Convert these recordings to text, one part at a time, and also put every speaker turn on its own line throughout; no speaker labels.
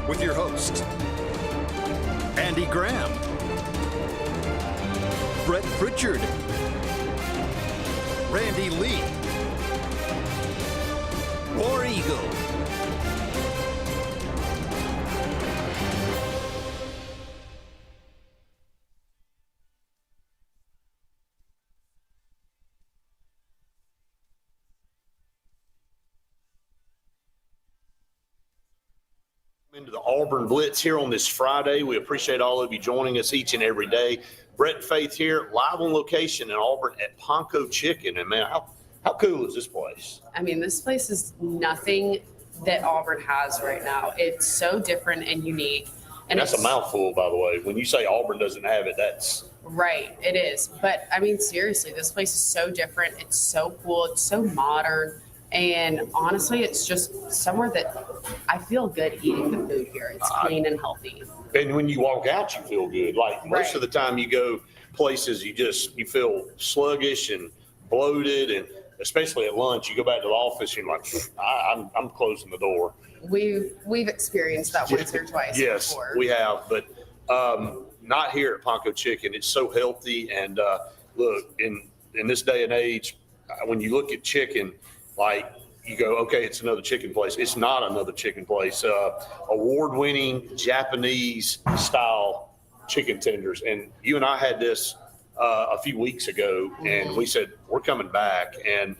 with your hosts, Andy Graham, Brett Pritchard, Randy Lee, War Eagle.
Into the Auburn Blitz here on this Friday. We appreciate all of you joining us each and every day. Brett and Faith here, live on location in Auburn at Ponco Chicken. And man, how cool is this place?
I mean, this place is nothing that Auburn has right now. It's so different and unique.
And that's a mouthful, by the way. When you say Auburn doesn't have it, that's
right. It is. But I mean, seriously, this place is so different. It's so cool. It's so modern. And honestly, it's just somewhere that I feel good eating the food here. It's clean and healthy.
And when you walk out, you feel good. Like most of the time you go places, you feel sluggish and bloated. And especially at lunch, you go back to the office, and you're like, I'm closing the door.
We've experienced that once or twice
yes,
before.
We have. But not here at Ponco Chicken. It's so healthy. And look, in this day and age, when you look at chicken, like you go, okay, it's another chicken place. It's not another chicken place. Award-winning Japanese style chicken tenders. And you and I had this a few weeks ago, and we said, we're coming back. And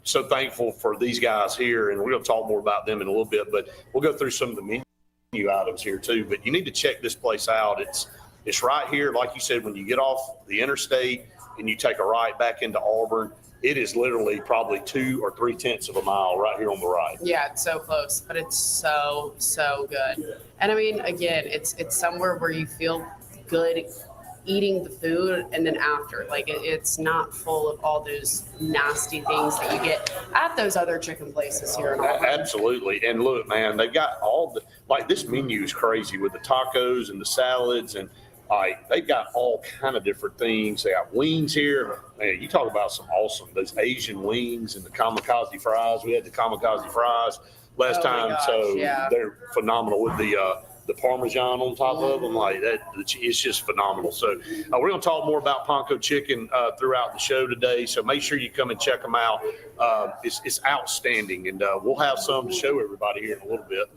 so thankful for these guys here. And we're going to talk more about them in a little bit, but we'll go through some of the menu items here too. But you need to check this place out. It's right here, like you said, when you get off the interstate and you take a right back into Auburn. It is literally probably 2 or 3/10 of a mile right here on the right.
Yeah, it's so close, but it's so good. And I mean, again, it's somewhere where you feel good eating the food, and then after, like it's not full of all those nasty things that you get at those other chicken places here in Auburn.
Absolutely. And look, man, they've got this menu is crazy with the tacos and the salads, and they've got all kind of different things. They got wings here. Man, you talk about some awesome, those Asian wings and the kamikaze fries. We had the kamikaze fries last time, they're phenomenal with the Parmesan on top of them. Like that, it's just phenomenal. So we're going to talk more about Ponco Chicken throughout the show today. So make sure you come and check them out. It's outstanding, and we'll have some to show everybody here in a little bit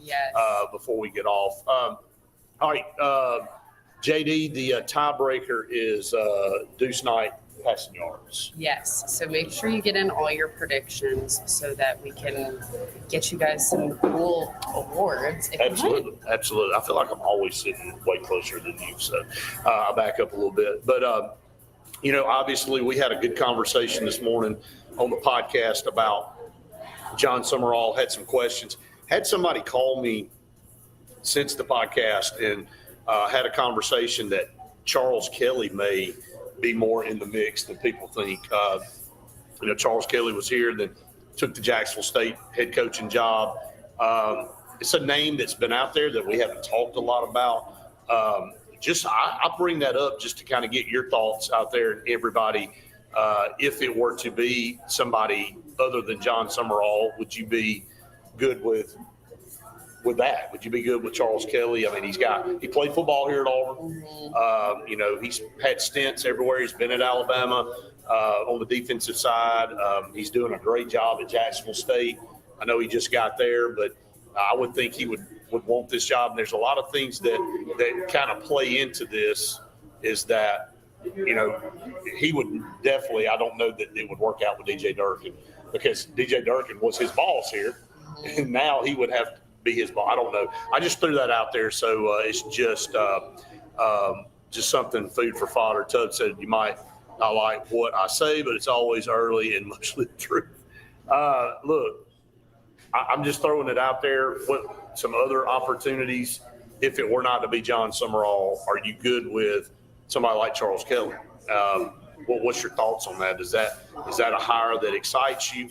before we get off. All right. JD, the tiebreaker is Deuce Knight passing yards.
Yes, so make sure you get in all your predictions so that we can get you guys some cool awards.
Absolutely. I feel like I'm always sitting way closer than you, so I'll back up a little bit. But, obviously we had a good conversation this morning on the podcast about John Summerall, had some questions. Had somebody call me since the podcast and had a conversation that Charles Kelly may be more in the mix than people think. Charles Kelly was here, then took the Jacksonville State head coaching job. It's a name that's been out there that we haven't talked a lot about. I bring that up just to kind of get your thoughts out there and everybody. If it were to be somebody other than John Summerall, would you be good with that? Would you be good with Charles Kelly? I mean, he played football here at Auburn. He's had stints everywhere. He's been at Alabama on the defensive side. He's doing a great job at Jacksonville State. I know he just got there, but I would think he would want this job. And there's a lot of things that kind of play into this is that, he would definitely, I don't know that it would work out with DJ Durkin because DJ Durkin was his boss here. And now he would have to be his boss. I don't know. I just threw that out there. So it's just something food for fodder. Tub said you might not like what I say, but it's always early and mostly the truth. Look, I'm just throwing it out there. What some other opportunities, if it were not to be John Summerall, are you good with somebody like Charles Kelly? What's your thoughts on that? Is that a hire that excites you?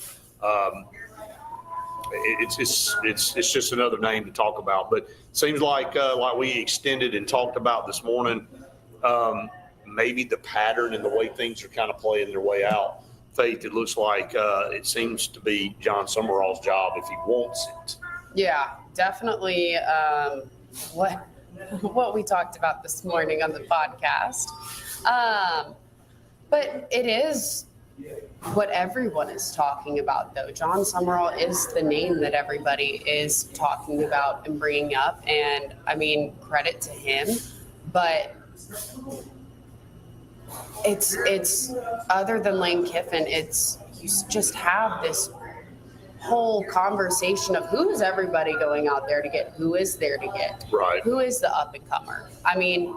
It's just another name to talk about, but it seems like we extended and talked about this morning, maybe the pattern and the way things are kind of playing their way out. Faith, it looks like it seems to be John Summerall's job if he wants it.
Yeah, definitely what we talked about this morning on the podcast. But it is what everyone is talking about, though. John Summerall is the name that everybody is talking about and bringing up. And, I mean, credit to him. But it's other than Lane Kiffin, you just have this whole conversation of who is everybody going out there to get, who is there to get,
Right.
who is the up-and-comer. I mean,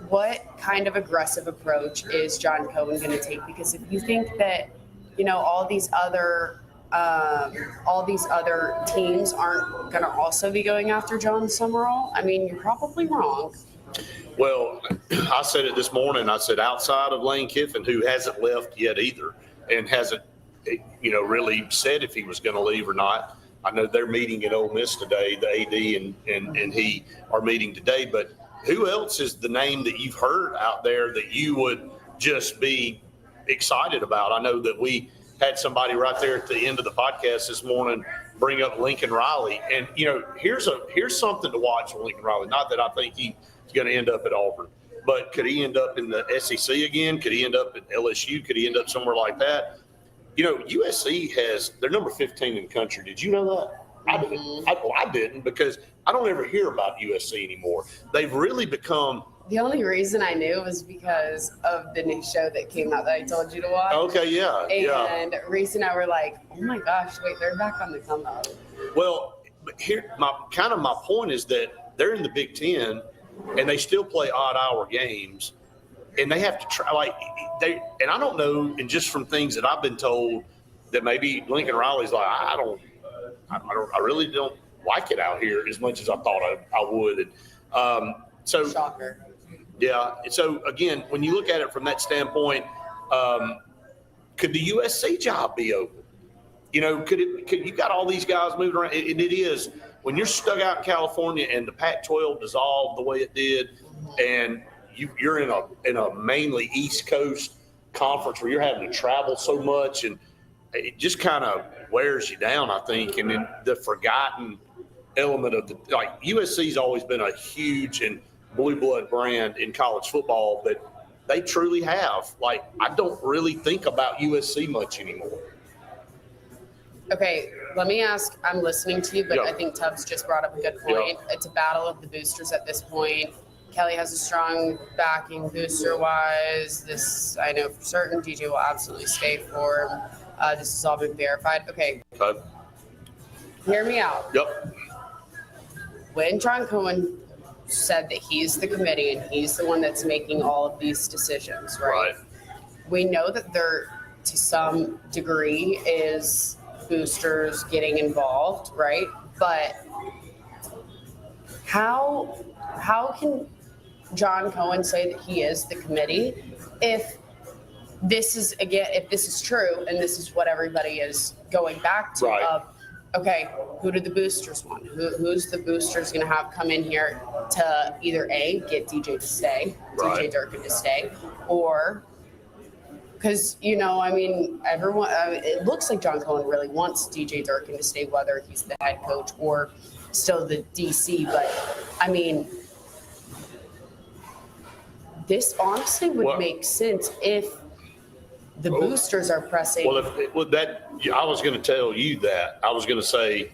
what kind of aggressive approach is John Cohen going to take? Because if you think that, all these other teams aren't going to also be going after John Summerall, I mean, you're probably wrong.
Well, I said it this morning. I said outside of Lane Kiffin, who hasn't left yet either, and hasn't, really said if he was going to leave or not. I know they're meeting at Ole Miss today. The AD and he are meeting today. But who else is the name that you've heard out there that you would just be excited about? I know that we had somebody right there at the end of the podcast this morning bring up Lincoln Riley, and here's something to watch with Lincoln Riley. Not that I think he's going to end up at Auburn, but could he end up in the SEC again? Could he end up at LSU? Could he end up somewhere like that? USC they're number 15 in the country. Did you know that? I didn't, because I don't ever hear about USC anymore. They've really become.
The only reason I knew was because of the new show that came out that I told you to watch.
Okay, yeah.
And Reese and I were like, oh my gosh, wait, they're back on the come up.
Well, but here, my point is that they're in the Big Ten, and they still play odd-hour games, and they have to try. And I don't know, and just from things that I've been told, that maybe Lincoln Riley's like, I really don't like it out here as much as I thought I would. And so,
shocker.
Yeah. So again, when you look at it from that standpoint, could the USC job be open? Could you got all these guys moving around? And it is, when you're stuck out in California and the Pac-12 dissolved the way it did, and you're in a mainly East Coast conference where you're having to travel so much, and it just kind of wears you down, I think. And then the forgotten element of USC's always been a huge and blue blood brand in college football, but they truly have. I don't really think about USC much anymore.
Okay, let me ask. I'm listening to you, but
Yeah.
I think Tubbs just brought up a good point.
Yeah.
It's a battle of the boosters at this point. Kelly has a strong backing booster-wise. This I know for certain. DJ will absolutely stay for him. This has all been verified. Okay, hear me out.
Yep.
When John Cohen said that he's the committee and he's the one that's making all of these decisions, right? We know that there, to some degree, is boosters getting involved, right? But how can John Cohen say that he is the committee if this is true and this is what everybody is going back to?
Right.
Okay, who did the boosters want? Who's the boosters going to have come in here to either A, get DJ to stay,
Right.
DJ Durkin to stay, or because, everyone, it looks like John Cohen really wants DJ Durkin to stay, whether he's the head coach or still the DC. But, this honestly would make sense if the boosters are pressing.
Well, I was going to tell you that. I was going to say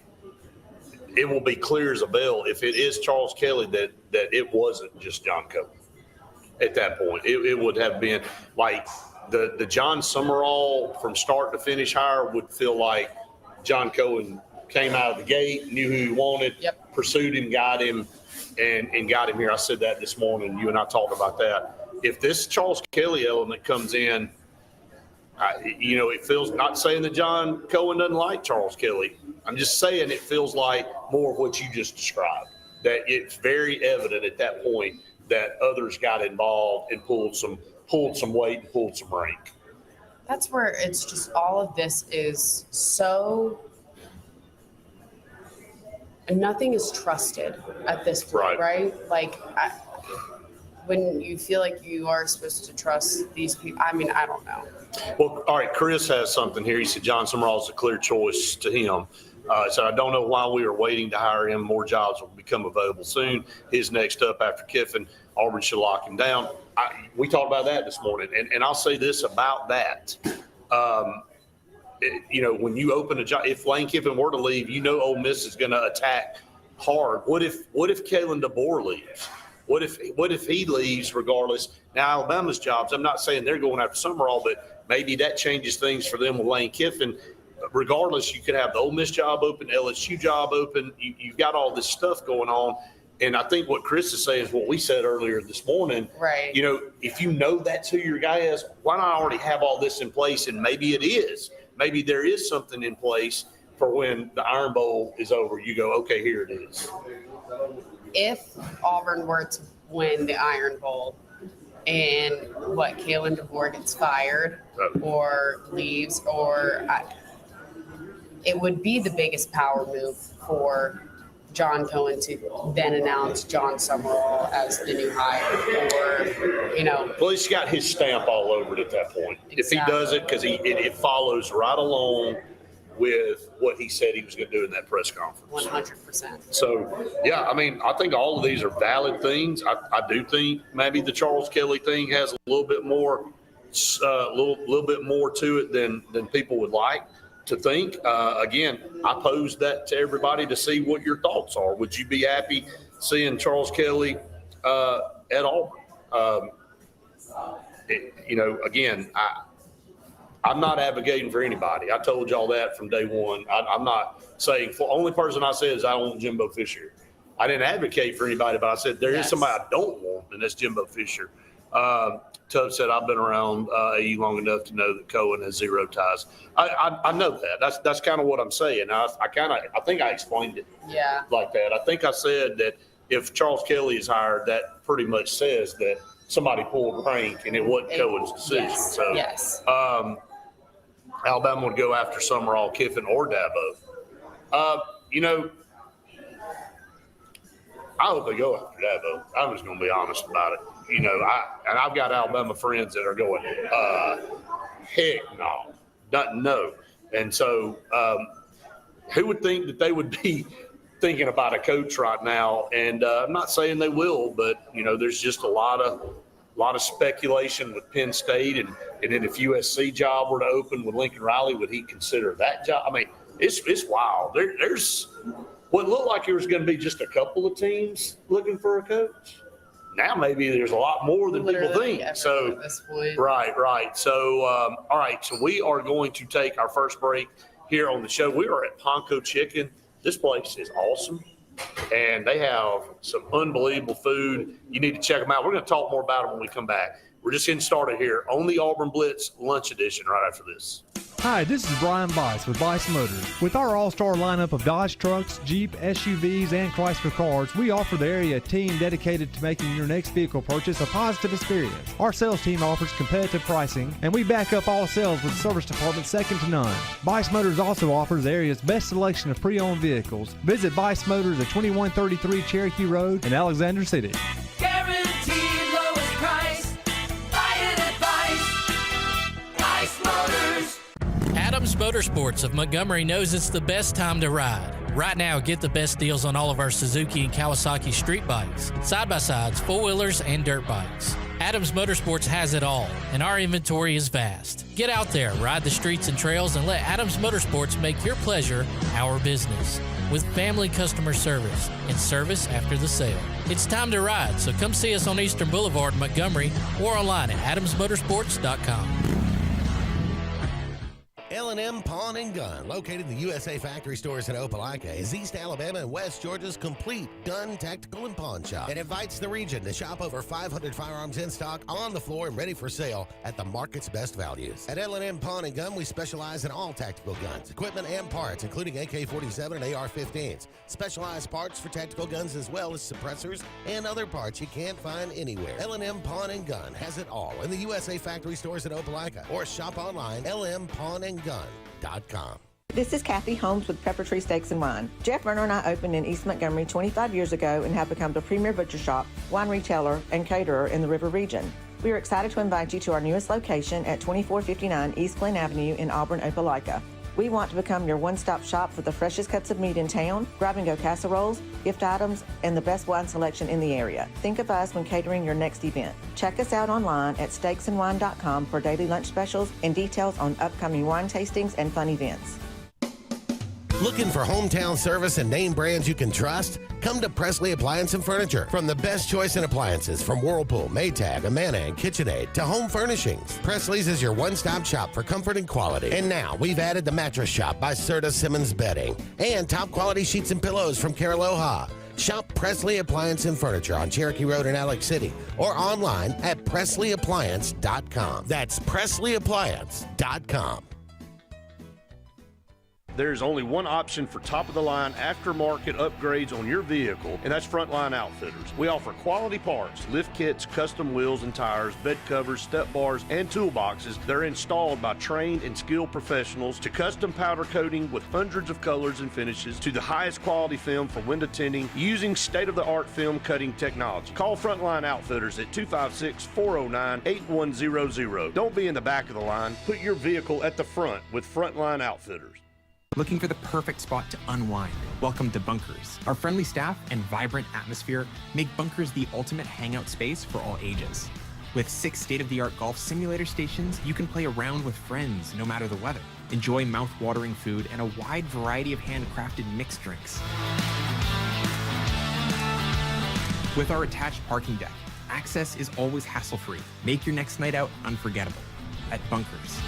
it will be clear as a bell if it is Charles Kelly that it wasn't just John Cohen at that point. It would have been like the John Summerall from start to finish hire would feel like John Cohen came out of the gate, knew who he wanted,
Yep.
pursued him, got him, and got him here. I said that this morning. You and I talked about that. If this Charles Kelly element comes in, it feels, not saying that John Cohen doesn't like Charles Kelly. I'm just saying it feels like more of what you just described, that it's very evident at that point that others got involved and pulled some weight and pulled some rank.
That's where it's just all of this is so. And nothing is trusted at this point, right? When you feel like you are supposed to trust these people, I don't know.
Well, all right, Chris has something here. He said John Summerall is a clear choice to him. So I don't know why we are waiting to hire him. More jobs will become available soon. His next up after Kiffin. Auburn should lock him down. We talked about that this morning, and I'll say this about that. When you open a job, if Lane Kiffin were to leave, Ole Miss is going to attack hard. What if Kalen DeBoer leaves? What if he leaves regardless? Now Alabama's jobs, I'm not saying they're going after Summerall, but maybe that changes things for them with Lane Kiffin. Regardless, you could have the Ole Miss job open, LSU job open. You've got all this stuff going on. And I think what Chris is saying is what we said earlier this morning.
Right.
If you know that's who your guy is, why not already have all this in place? And maybe it is. Maybe there is something in place for when the Iron Bowl is over. You go, okay, here it is.
If Auburn were to win the Iron Bowl and Kalen DeBoer gets fired or leaves, it would be the biggest power move for John Cohen to then announce John Summerall as the new hire,
Well, he's got his stamp all over it at that point. Exactly. If he does it, because it follows right along with what he said he was going to do in that press conference.
100%.
So, yeah, I think all of these are valid things. I do think maybe the Charles Kelly thing has a little bit more, little bit more to it than people would like to think. Again, I posed that to everybody to see what your thoughts are. Would you be happy seeing Charles Kelly at Auburn? Again, I'm not advocating for anybody. I told y'all that from day one. I'm not saying – the only person I said is I don't want Jimbo Fisher. I didn't advocate for anybody, but I said there is somebody I don't want, and that's Jimbo Fisher. Tubb said, I've been around AU long enough to know that Cohen has zero ties. I know that. That's kind of what I'm saying. I think I explained it like that. I think I said that if Charles Kelly is hired, that pretty much says that somebody pulled a prank and it wasn't Cohen's decision.
Yes.
Alabama would go after Summerall, Kiffin, or Dabo. I hope they go after Dabo. I'm just going to be honest about it. I've got Alabama friends that are going, heck no. And so who would think that they would be thinking about a coach right now? And I'm not saying they will, but, there's just a lot of speculation with Penn State. And then if USC job were to open with Lincoln Riley, would he consider that job? I mean, it's wild. There's what looked like there was going to be just a couple of teams looking for a coach. Now maybe there's a lot more than people think. So,
at this point.
Right. So, all right. So we are going to take our first break here on the show. We are at Ponco Chicken. This place is awesome, and they have some unbelievable food. You need to check them out. We're going to talk more about them when we come back. We're just getting started here on the Auburn Blitz Lunch Edition right after this.
Hi, this is Brian Bice with Bice Motors. With our all-star lineup of Dodge trucks, Jeep, SUVs, and Chrysler cars, we offer the area a team dedicated to making your next vehicle purchase a positive experience. Our sales team offers competitive pricing, and we back up all sales with a service department second to none. Bice Motors also offers the area's best selection of pre-owned vehicles. Visit Bice Motors at 2133 Cherokee Road in Alexander City.
Guaranteed lowest price. Buy it at Bice Motors.
Adams Motorsports of Montgomery knows it's the best time to ride. Right now, get the best deals on all of our Suzuki and Kawasaki street bikes, side-by-sides, four-wheelers, and dirt bikes. Adams Motorsports has it all, and our inventory is vast. Get out there, ride the streets and trails, and let Adams Motorsports make your pleasure our business. With family customer service and service after the sale. It's time to ride, so come see us on Eastern Boulevard in Montgomery or online at adamsmotorsports.com.
L&M Pawn and Gun, located in the USA Factory Stores in Opelika, is East Alabama and West Georgia's complete gun, tactical, and pawn shop. It invites the region to shop over 500 firearms in stock, on the floor, and ready for sale at the market's best values. At L&M Pawn and Gun, we specialize in all tactical guns, equipment, and parts, including AK-47 and AR-15s. Specialized parts for tactical guns as well as suppressors and other parts you can't find anywhere. L&M Pawn and Gun has it all in the USA Factory Stores in Opelika, or shop online, lmpawnandgun.com.
This is Kathy Holmes with Pepper Tree Steaks and Wine. Jeff Verner and I opened in East Montgomery 25 years ago and have become the premier butcher shop, wine retailer, and caterer in the River region. We are excited to invite you to our newest location at 2459 East Glen Avenue in Auburn, Opelika. We want to become your one-stop shop for the freshest cuts of meat in town, grab-and-go casseroles, gift items, and the best wine selection in the area. Think of us when catering your next event. Check us out online at steaksandwine.com for daily lunch specials and details on upcoming wine tastings and fun events.
Looking for hometown service and name brands you can trust? Come to Presley Appliance and Furniture. From the best choice in appliances from Whirlpool, Maytag, Amana, and KitchenAid to home furnishings, Presley's is your one-stop shop for comfort and quality. And now we've added the Mattress Shop by Serta Simmons Bedding and top quality sheets and pillows from Caraloha. Shop Presley Appliance and Furniture on Cherokee Road in Alex City or online at PresleyAppliance.com. That's PresleyAppliance.com.
There's only one option for top-of-the-line aftermarket upgrades on your vehicle, and that's Frontline Outfitters. We offer quality parts, lift kits, custom wheels and tires, bed covers, step bars, and toolboxes. They're installed by trained and skilled professionals, to custom powder coating with hundreds of colors and finishes, to the highest quality film for window tinting using state-of-the-art film cutting technology. Call Frontline Outfitters at 256-409-8100. Don't be in the back of the line. Put your vehicle at the front with Frontline Outfitters.
Looking for the perfect spot to unwind? Welcome to Bunkers. Our friendly staff and vibrant atmosphere make Bunkers the ultimate hangout space for all ages. With 6 state-of-the-art golf simulator stations, you can play around with friends no matter the weather. Enjoy mouth-watering food and a wide variety of handcrafted mixed drinks. With our attached parking deck, access is always hassle-free. Make your next night out unforgettable at Bunkers.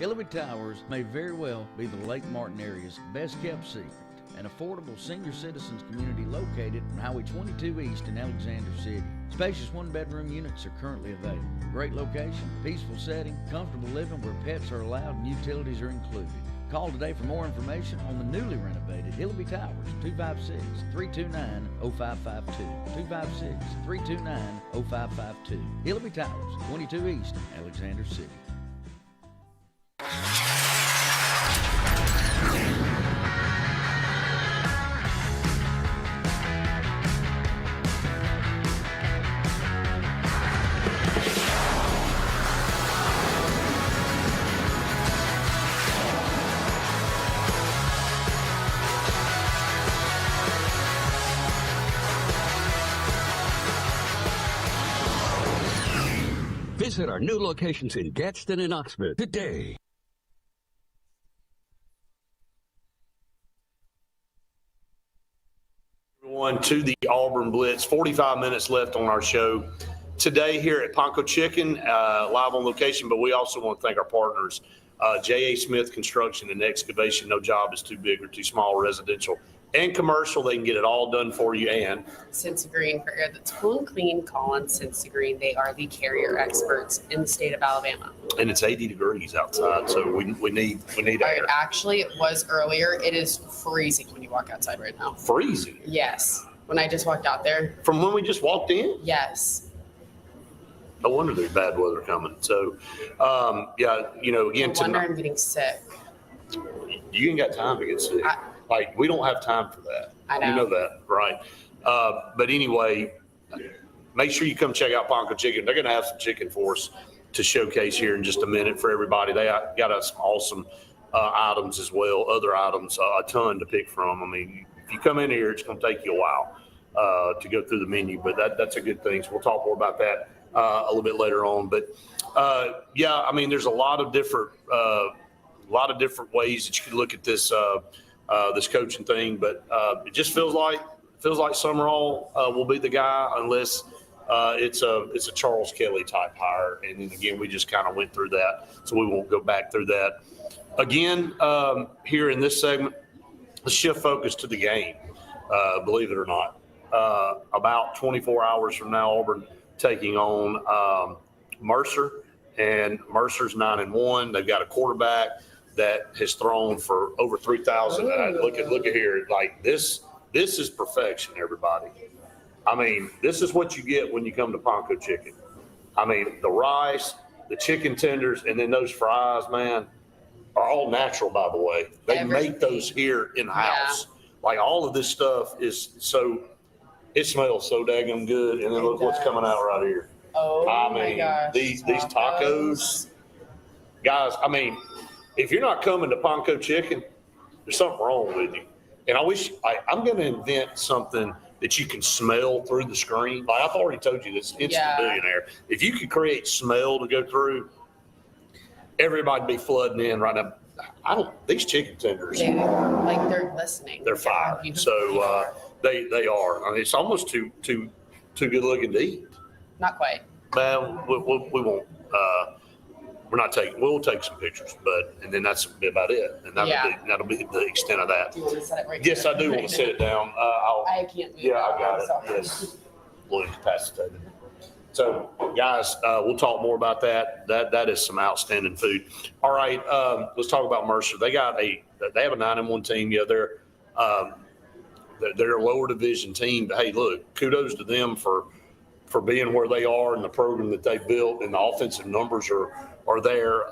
Hillary Towers may very well be the Lake Martin area's best kept secret. An affordable senior citizens community located on Highway 22 East in Alexander City. Spacious one-bedroom units are currently available. Great location, peaceful setting, comfortable living where pets are allowed and utilities are included. Call today for more information on the newly renovated Hillary Towers, 256-329-0552. 256-329-0552. Hillary Towers, 22 East, Alexander City.
Visit our new locations in Gadsden and Oxford today.
Everyone to the Auburn Blitz. 45 minutes left on our show today here at Ponco Chicken, live on location, but we also want to thank our partners, J.A. Smith Construction and Excavation. No job is too big or too small, residential and commercial. They can get it all done for you. And
Cincy Green, for air that's cool and clean, call on Cincy Green. They are the carrier experts in the state of Alabama.
And it's 80 degrees outside, so we need air.
Actually, it was earlier. It is freezing when you walk outside right now.
Freezing?
Yes. When I just walked out there.
From when we just walked in?
Yes.
No wonder there's bad weather coming. So, again,
No wonder
tonight,
I'm getting sick.
you ain't got time to get sick. We don't have time for that.
I know.
You know that, right? But anyway, make sure you come check out Ponco Chicken. They're going to have some chicken for us to showcase here in just a minute for everybody. They got us some awesome items as well, other items, a ton to pick from. I mean, if you come in here, it's going to take you a while to go through the menu, but that's a good thing. So we'll talk more about that a little bit later on. But there's a lot of different ways that you can look at this this coaching thing, but it just feels like Summerall will be the guy unless it's a Charles Kelly type hire. And then again, we just kind of went through that, so we won't go back through that again. Here in this segment, let's shift focus to the game. Believe it or not, about 24 hours from now, Auburn taking on Mercer, and Mercer's 9-1. They've got a quarterback that has thrown for over 3,000. Look at here, like this is perfection, everybody. I mean, this is what you get when you come to Ponco Chicken. I mean, the rice, the chicken tenders, and then those fries, man, are all natural, by the way. They make those here in-house. Yeah. Like, all of this stuff is it smells so daggum good. And then look what's coming out right here.
Oh, my gosh.
These tacos. guys, I mean, if you're not coming to Ponco Chicken, there's something wrong with you. And I wish I'm going to invent something that you can smell through the screen. Like I've already told you this, Instant Billionaire. If you could create smell to go through, everybody'd be flooding in right now. These chicken tenders.
Like they're listening.
They're fire. So they are. I mean, it's almost too good looking to eat.
Not quite.
Well, we won't. We're not taking. We'll take some pictures, and then that's about it. And that'll be the extent of that.
Do you want to set it right
Yes,
here?
I do want to set it down.
I can't move.
Yeah, I got it.
Sorry.
Yes, we'll incapacitate it. So, guys, we'll talk more about that. That is some outstanding food. All right, let's talk about Mercer. They have a 9-1 team. Yeah, they're a lower division team. But hey, look, kudos to them for being where they are and the program that they built, and the offensive numbers are there.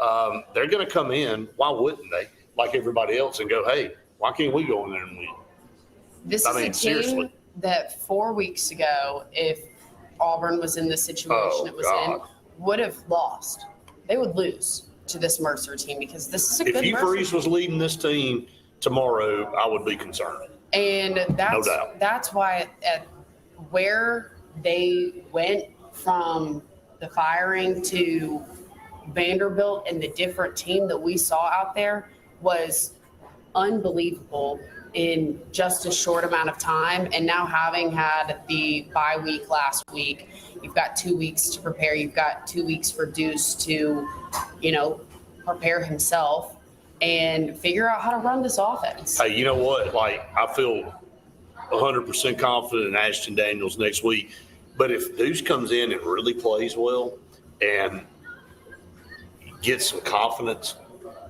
They're going to come in. Why wouldn't they? Like everybody else, and go, hey, why can't we go in there and win?
This is a team
seriously.
that 4 weeks ago, if Auburn was in the situation it was in, would have lost. They would lose to this Mercer team because this is a good Mercer team.
If Hugh Freeze was leading this team tomorrow, I would be concerned.
And
No doubt.
that's why at where they went from the firing to Vanderbilt and the different team that we saw out there was unbelievable in just a short amount of time. And now having had the bye week last week, you've got 2 weeks to prepare. You've got 2 weeks for Deuce to, prepare himself and figure out how to run this offense.
Hey, you know what? Like, I feel 100% confident in Ashton Daniels next week. But if Deuce comes in and really plays well and gets some confidence,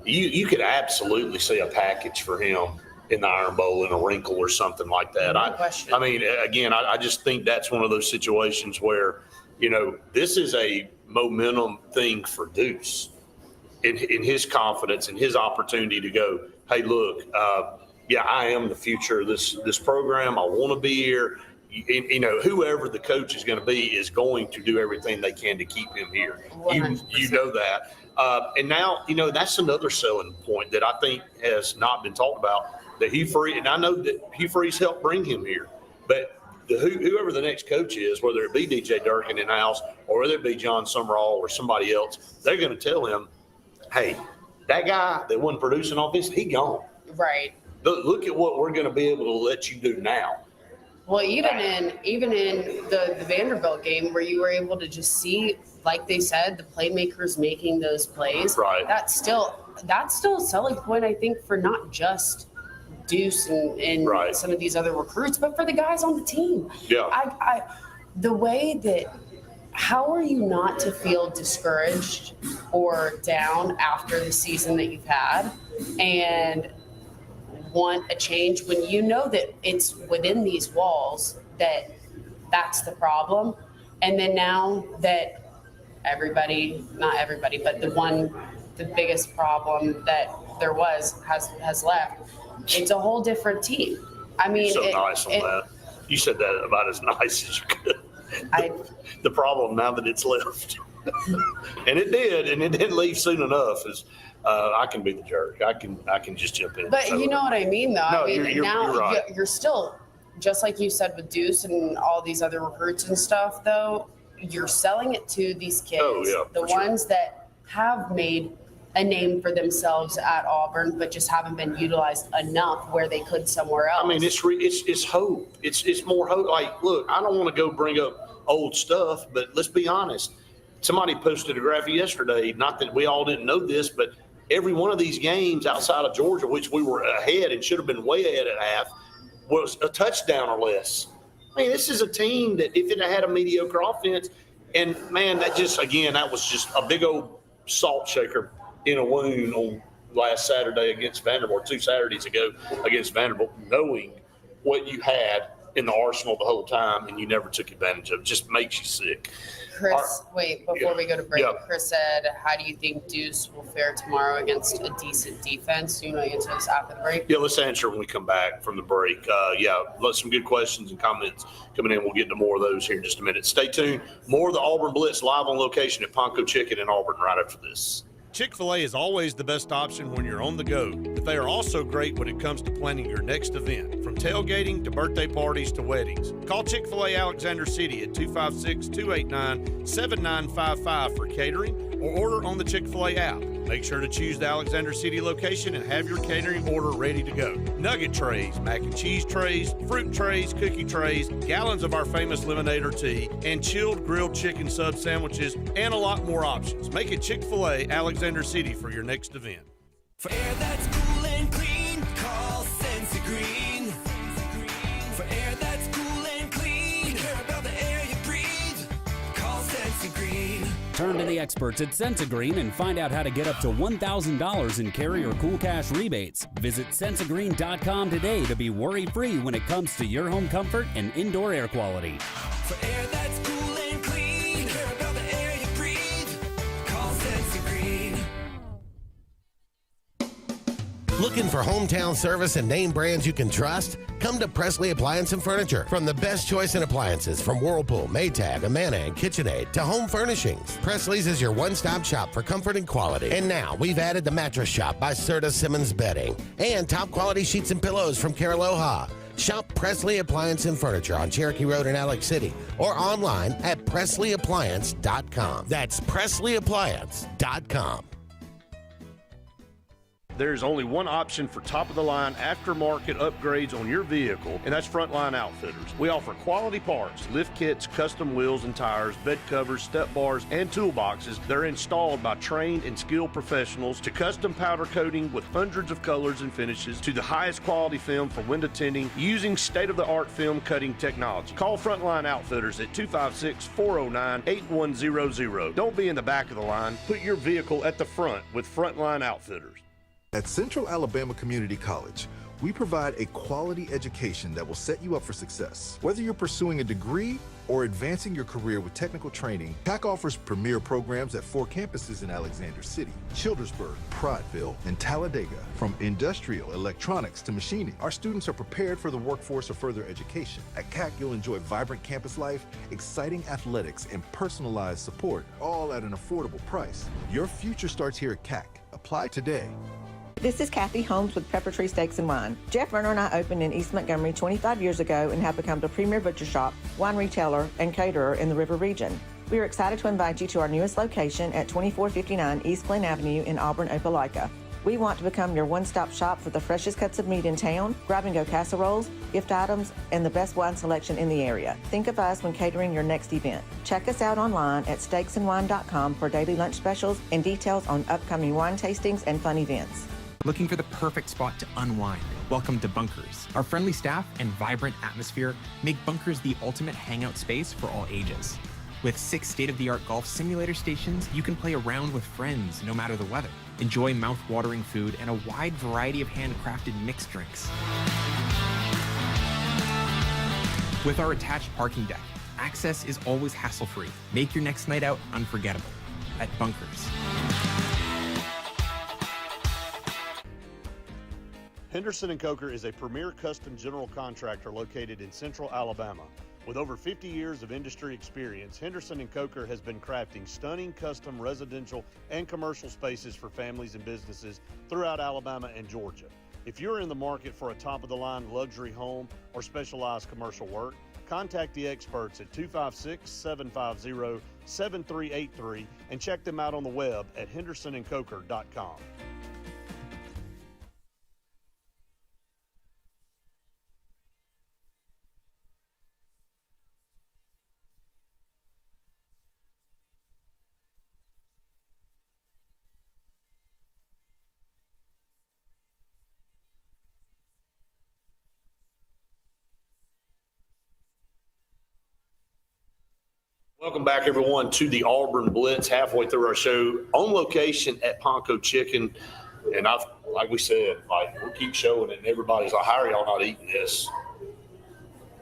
you could absolutely see a package for him in the Iron Bowl in a wrinkle or something like that. I mean, again, I just think that's one of those situations where, this is a momentum thing for Deuce in his confidence and his opportunity to go, hey, look, I am the future of this program. I want to be here. Whoever the coach is going to be is going to do everything they can to keep him here. You know that. And now, that's another selling point that I think has not been talked about. That Hugh Freeze, and I know that Hugh Freeze helped bring him here, but whoever the next coach is, whether it be DJ Durkin in-house or whether it be John Summerall or somebody else, they're going to tell him, hey, that guy that wasn't producing offense, he gone.
Right.
Look at what we're going to be able to let you do now.
Well, even in the Vanderbilt game where you were able to just see, like they said, the playmakers making those plays.
Right.
That's still a selling point, I think, for not just Deuce and
right.
some of these other recruits, but for the guys on the team.
Yeah.
The way that, how are you not to feel discouraged or down after the season that you've had and want a change when you know that it's within these walls that's the problem? And then now that not everybody, but the biggest problem that there was has left, it's a whole different team. I mean,
You're so nice on that. You said that about as nice as you could. The problem now that it's left, and it didn't leave soon enough. Is I can be the jerk. I can just jump in.
But you know what I mean, though.
No,
I mean,
you're right.
You're still, just like you said with Deuce and all these other recruits and stuff, though, you're selling it to these kids, the ones that have made a name for themselves at Auburn, but just haven't been utilized enough where they could somewhere else.
I mean, it's hope. It's more hope. Like, look, I don't want to go bring up old stuff, but let's be honest. Somebody posted a graphic yesterday, not that we all didn't know this, but every one of these games outside of Georgia, which we were ahead and should have been way ahead at half, was a touchdown or less. I mean, this is a team that if it had a mediocre offense, and man, that was just a big old salt shaker in a wound on last Saturday against Vanderbilt, 2 Saturdays ago against Vanderbilt, knowing what you had in the arsenal the whole time and you never took advantage of it. Just makes you sick.
Chris, wait, before we go to break, Chris said, how do you think Deuce will fare tomorrow against a decent defense? Do you want to answer this after the break?
Yeah, let's answer when we come back from the break. Some good questions and comments coming in. We'll get to more of those here in just a minute. Stay tuned. More of the Auburn Blitz live on location at Ponco Chicken in Auburn right after this.
Chick-fil-A is always the best option when you're on the go, but they are also great when it comes to planning your next event, from tailgating to birthday parties to weddings. Call Chick-fil-A Alexander City at 256-289-7955 for catering or order on the Chick-fil-A app. Make sure to choose the Alexander City location and have your catering order ready to go. Nugget trays, mac and cheese trays, fruit trays, cookie trays, gallons of our famous lemonade or tea, and chilled grilled chicken sub sandwiches, and a lot more options. Make it Chick-fil-A Alexander City for your next event.
For air that's cool and clean, call Senza Green. For air that's cool and clean, care about the air you breathe, call Senza Green.
Turn to the experts at Sensagreen and find out how to get up to $1,000 in carrier cool cash rebates. Visit Sensagreen.com today to be worry-free when it comes to your home comfort and indoor air quality.
For air that's cool and clean, care about the air you breathe, call Senza Green.
Looking for hometown service and name brands you can trust? Come to Presley Appliance and Furniture. From the best choice in appliances from Whirlpool, Maytag, Amana, and KitchenAid to home furnishings, Presley's is your one-stop shop for comfort and quality. And now we've added the Mattress Shop by Serta Simmons Bedding and top-quality sheets and pillows from Caraloha. Shop Presley Appliance and Furniture on Cherokee Road in Alex City or online at PresleyAppliance.com. That's PresleyAppliance.com.
There's only one option for top-of-the-line aftermarket upgrades on your vehicle, and that's Frontline Outfitters. We offer quality parts, lift kits, custom wheels and tires, bed covers, step bars, and toolboxes. They're installed by trained and skilled professionals, to custom powder coating with hundreds of colors and finishes, to the highest quality film for window tinting using state-of-the-art film cutting technology. Call Frontline Outfitters at 256-409-8100. Don't be in the back of the line. Put your vehicle at the front with Frontline Outfitters.
At Central Alabama Community College, we provide a quality education that will set you up for success. Whether you're pursuing a degree or advancing your career with technical training, CAC offers premier programs at 4 campuses in Alexander City, Childersburg, Prattville, and Talladega. From industrial, electronics to machining, our students are prepared for the workforce or further education. At CAC, you'll enjoy vibrant campus life, exciting athletics, and personalized support, all at an affordable price. Your future starts here at CAC. Apply today.
This is Kathy Holmes with Pepper Tree Steaks and Wine. Jeff Runner and I opened in East Montgomery 25 years ago and have become the premier butcher shop, wine retailer, and caterer in the River region. We are excited to invite you to our newest location at 2459 East Glen Avenue in Auburn, Opelika. We want to become your one-stop shop for the freshest cuts of meat in town, grab-and-go casseroles, gift items, and the best wine selection in the area. Think of us when catering your next event. Check us out online at steaksandwine.com for daily lunch specials and details on upcoming wine tastings and fun events.
Looking for the perfect spot to unwind? Welcome to Bunkers. Our friendly staff and vibrant atmosphere make Bunkers the ultimate hangout space for all ages. With 6 state-of-the-art golf simulator stations, you can play around with friends no matter the weather. Enjoy mouth-watering food and a wide variety of handcrafted mixed drinks. With our attached parking deck, access is always hassle-free. Make your next night out unforgettable at Bunkers.
Henderson & Coker is a premier custom general contractor located in Central Alabama. With over 50 years of industry experience, Henderson & Coker has been crafting stunning custom residential and commercial spaces for families and businesses throughout Alabama and Georgia. If you're in the market for a top-of-the-line luxury home or specialized commercial work, contact the experts at 256-750-7383 and check them out on the web at hendersonandcoker.com. Welcome back, everyone, to the Auburn Blitz, halfway through our show, on location at Ponco Chicken. And like we said, we keep showing it, and everybody's like, how are y'all not eating this?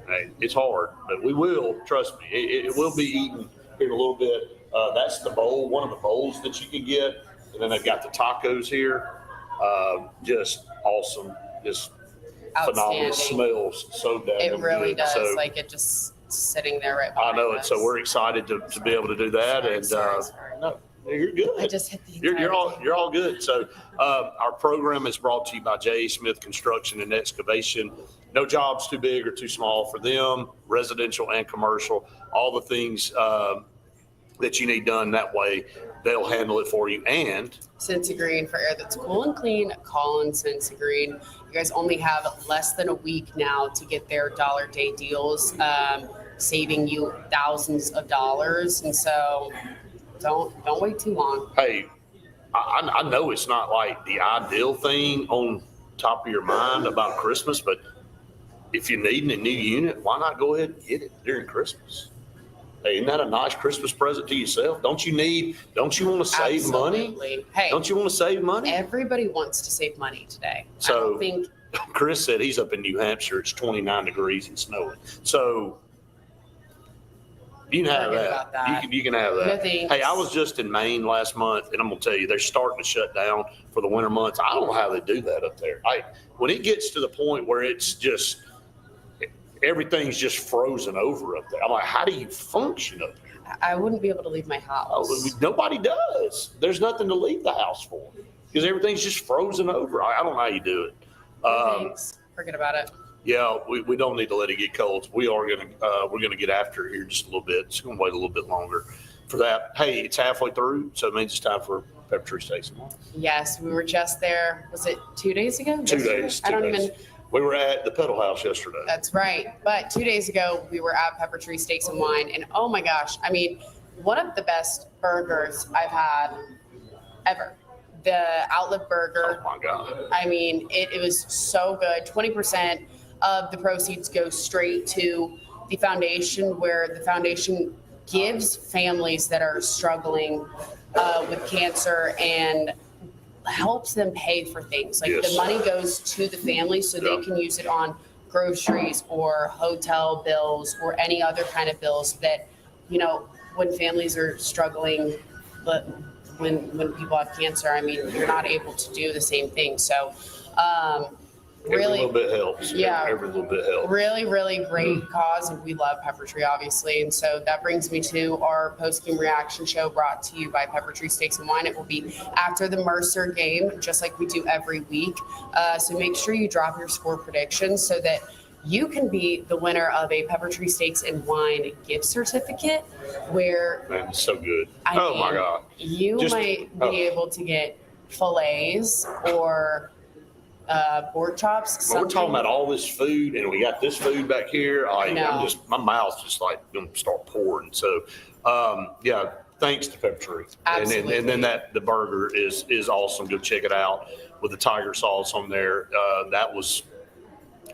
Hey, it's hard, but we will, trust me. It will be eaten here in a little bit. That's the bowl, one of the bowls that you can get. And then they've got the tacos here. Just awesome, just phenomenal. Smells so damn good.
It really does.
So,
like, it just sitting there right behind
I know it.
us.
So we're excited to be able to do that.
Sorry.
You're good.
I just hit the
You're all good. So our program is brought to you by J.A. Smith Construction and Excavation. No job's too big or too small for them, residential and commercial. All the things that you need done that way, they'll handle it for you. And
Sensi Green, for air that's cool and clean, call in Sensi Green. You guys only have less than a week now to get their dollar day deals, saving you thousands of dollars. And so don't wait too long.
hey, I know it's not like the ideal thing on top of your mind about Christmas, but if you're needing a new unit, why not go ahead and get it during Christmas? Hey, isn't that a nice Christmas present to yourself? Don't you want to save money?
Absolutely. Hey,
Don't you want to save money?
everybody wants to save money today. I
So
don't think
Chris said he's up in New Hampshire. It's 29 degrees and snowing. So you can have
Forget
that.
about that.
You can have that.
No thanks.
Hey, I was just in Maine last month, and I'm going to tell you, they're starting to shut down for the winter months. I don't know how they do that up there. When it gets to the point where it's just everything's just frozen over up there, I'm like, how do you function up there?
I wouldn't be able to leave my house.
Nobody does. There's nothing to leave the house for because everything's just frozen over. I don't know how you do it.
Thanks. Forget about it.
Yeah, we don't need to let it get cold. We're gonna get after it here just a little bit. It's gonna wait a little bit longer for that. Hey, it's halfway through, so it means it's time for Pepper Tree Steaks and Wine.
Yes, we were just there. Was it 2 days ago?
2
Yesterday?
days.
I don't
2 days.
even.
We were at the Pedal House yesterday.
That's right. But 2 days ago, we were at Pepper Tree Steaks and Wine, and oh my gosh, I mean, one of the best burgers I've had ever. The Outlet Burger.
Oh my God.
I mean, it was so good. 20% of the proceeds go straight to the foundation, where the foundation gives families that are struggling with cancer and helps them pay for things. Like
Yes.
the money goes to the family so they can use it on groceries or hotel bills or any other kind of bills that, when families are struggling, but when people have cancer, I mean, you're not able to do the same thing. So,
Every
really,
little bit helps.
Yeah.
Every little bit helps.
really, really great cause, and we love Pepper Tree, obviously. And so that brings me to our post-game reaction show brought to you by Pepper Tree Steaks and Wine. It will be after the Mercer game, just like we do every week. So make sure you drop your score predictions so that you can be the winner of a Pepper Tree Steaks and Wine gift certificate where
Man, it's so good.
I
Oh
mean,
my God.
you might be able to get fillets or pork chops.
Well, we're talking about all this food, and we got this food back here.
know.
My mouth's just like going to start pouring. So, yeah, thanks to Pepper Tree.
Absolutely.
And then the burger is awesome. Go check it out with the tiger sauce on there. That was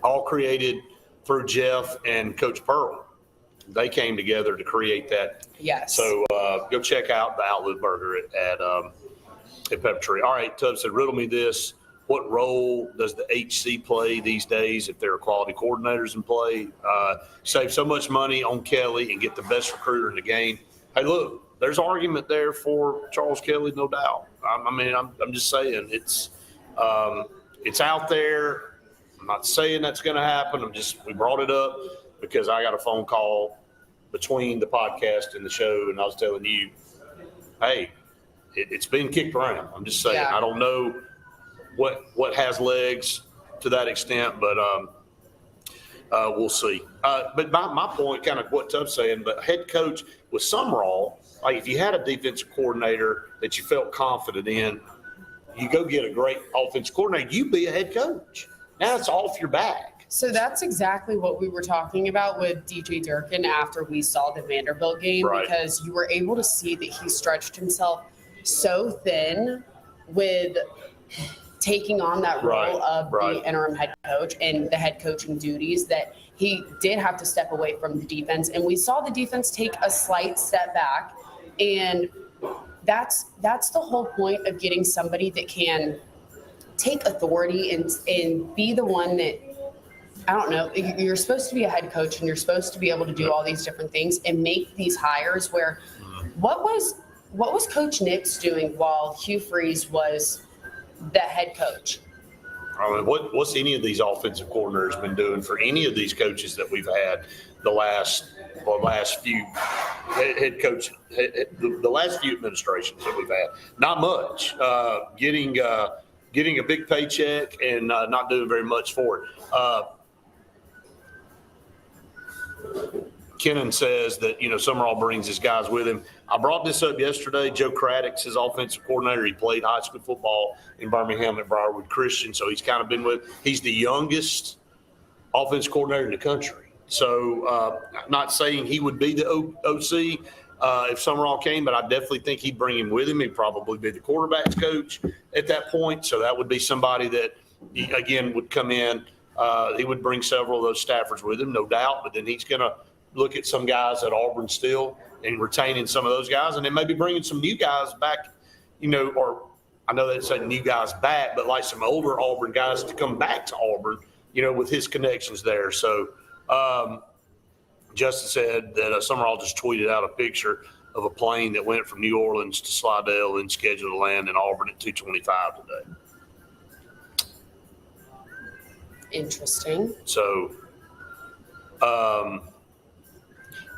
all created through Jeff and Coach Pearl. They came together to create that.
Yes.
So go check out the Outlet Burger at Pepper Tree. All right, Tubbs said, riddle me this. What role does the HC play these days if there are quality coordinators in play? Save so much money on Kelly and get the best recruiter in the game. Hey, look, there's argument there for Charles Kelly, no doubt. I'm just saying it's out there. I'm not saying that's going to happen. We brought it up because I got a phone call between the podcast and the show, and I was telling you, hey, it's been kicked around. I'm just saying,
Yeah.
I don't know what has legs to that extent, but we'll see. But my point, kind of what Tubbs saying, but head coach with Summerall, like if you had a defensive coordinator that you felt confident in, you go get a great offensive coordinator, you be a head coach. Now it's off your back.
So that's exactly what we were talking about with DJ Durkin after we saw the Vanderbilt game,
Right.
because you were able to see that he stretched himself so thin with taking on that role of the interim head coach and the head coaching duties that he did have to step away from the defense. And we saw the defense take a slight step back. And that's the whole point of getting somebody that can take authority and be the one that, I don't know, you're supposed to be a head coach and you're supposed to be able to do all these different things and make these hires where what was Coach Nix doing while Hugh Freeze was the head coach?
I mean, what's any of these offensive coordinators been doing for any of these coaches that we've had the last few head coach, the last few administrations that we've had? Not much. Getting a big paycheck and not doing very much for it. Kennan says that, Summerall brings his guys with him. I brought this up yesterday. Joe Craddock's his offensive coordinator. He played high school football in Birmingham at Briarwood Christian, so he's kind of been he's the youngest offensive coordinator in the country. So I'm not saying he would be the OC if Summerall came, but I definitely think he'd bring him with him. He'd probably be the quarterback's coach at that point. So that would be somebody that, again, would come in. He would bring several of those staffers with him, no doubt, but then he's going to look at some guys at Auburn still and retaining some of those guys, and then maybe bringing some new guys back, or I know they say new guys back, but like some older Auburn guys to come back to Auburn, with his connections there. So Justin said that Summerall just tweeted out a picture of a plane that went from New Orleans to Slidell and scheduled to land in Auburn at 2:25 today.
Interesting.
So,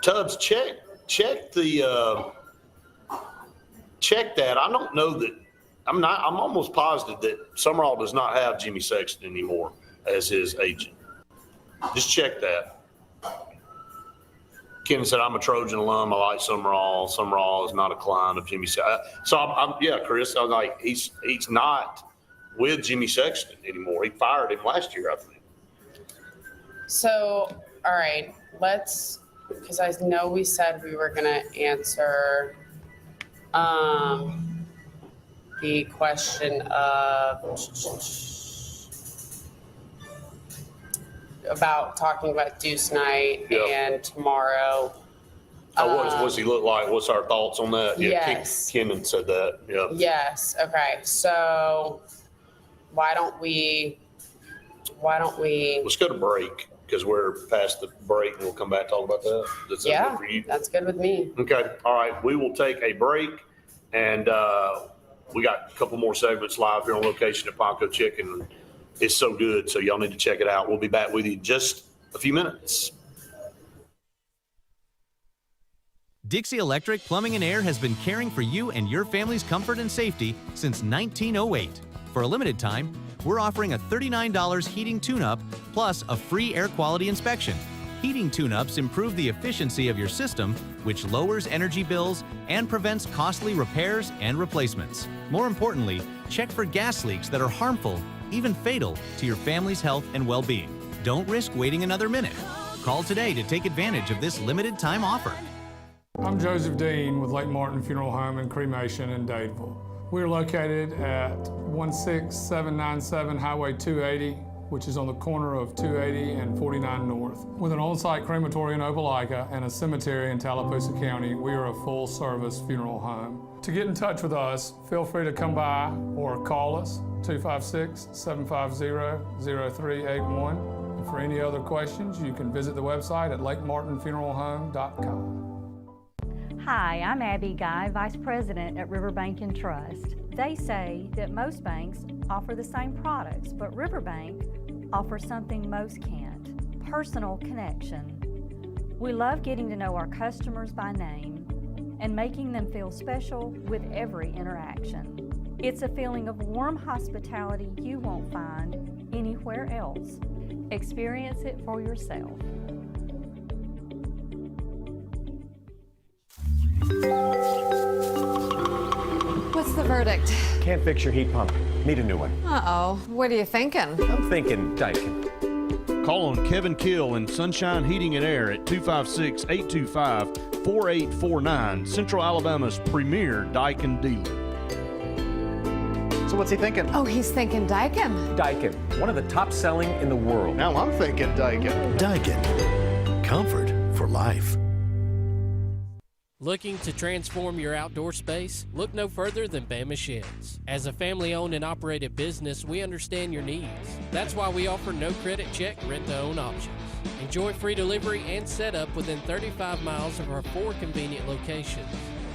Tubbs, check that. I don't know that I'm almost positive that Summerall does not have Jimmy Sexton anymore as his agent. Just check that. Ken said, I'm a Trojan alum. I like Summerall. Summerall is not a client of Jimmy Sexton. So Chris, I'm like, he's not with Jimmy Sexton anymore. He fired him last year, I think.
So, all right, because I know we said we were going to answer the question about talking about Deuce Night and tomorrow.
What's he look like? What's our thoughts on that? Yeah,
yes.
Kennan said that. Yeah.
Yes. Okay. So why don't we?
Let's go to break because we're past the break and we'll come back and talk about that. That's
yeah,
good for you?
That's good with me.
Okay. All right. We will take a break and we got a couple more segments live here on location at Ponco Chicken. It's so good, so y'all need to check it out. We'll be back with you in just a few minutes.
Dixie Electric Plumbing and Air has been caring for you and your family's comfort and safety since 1908. For a limited time, we're offering a $39 heating tune-up plus a free air quality inspection. Heating tune-ups improve the efficiency of your system, which lowers energy bills and prevents costly repairs and replacements. More importantly, check for gas leaks that are harmful, even fatal, to your family's health and well-being. Don't risk waiting another minute. Call today to take advantage of this limited time offer.
I'm Joseph Dean with Lake Martin Funeral Home and Cremation in Dadeville. We're located at 16797 Highway 280, which is on the corner of 280 and 49 North. With an on-site crematory in Opelika and a cemetery in Tallapoosa County, we are a full-service funeral home. To get in touch with us, feel free to come by or call us, 256-750-0381. And for any other questions, you can visit the website at lakemartinfuneralhome.com.
Hi, I'm Abby Guy, Vice President at Riverbank and Trust. They say that most banks offer the same products, but Riverbank offers something most can't: personal connection. We love getting to know our customers by name and making them feel special with every interaction. It's a feeling of warm hospitality you won't find anywhere else. Experience it for yourself.
What's the verdict?
Can't fix your heat pump. Need a new one.
Uh-oh. What are you thinking?
I'm thinking Daikin.
Call on Kevin Kill in Sunshine Heating and Air at 256-825-4849, Central Alabama's premier Daikin dealer.
So what's he thinking?
Oh, he's thinking Daikin.
Daikin, one of the top selling in the world.
Now I'm thinking Daikin.
Daikin. Comfort for life.
Looking to transform your outdoor space? Look no further than Bama Sheds. As a family-owned and operated business, we understand your needs. That's why we offer no credit check rent-to-own options. Enjoy free delivery and setup within 35 miles of our 4 convenient locations.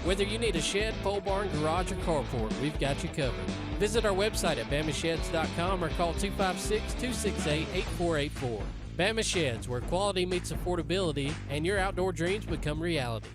Whether you need a shed, pole barn, garage, or carport, we've got you covered. Visit our website at bamasheds.com or call 256-268-8484. Bama Sheds, where quality meets affordability and your outdoor dreams become reality.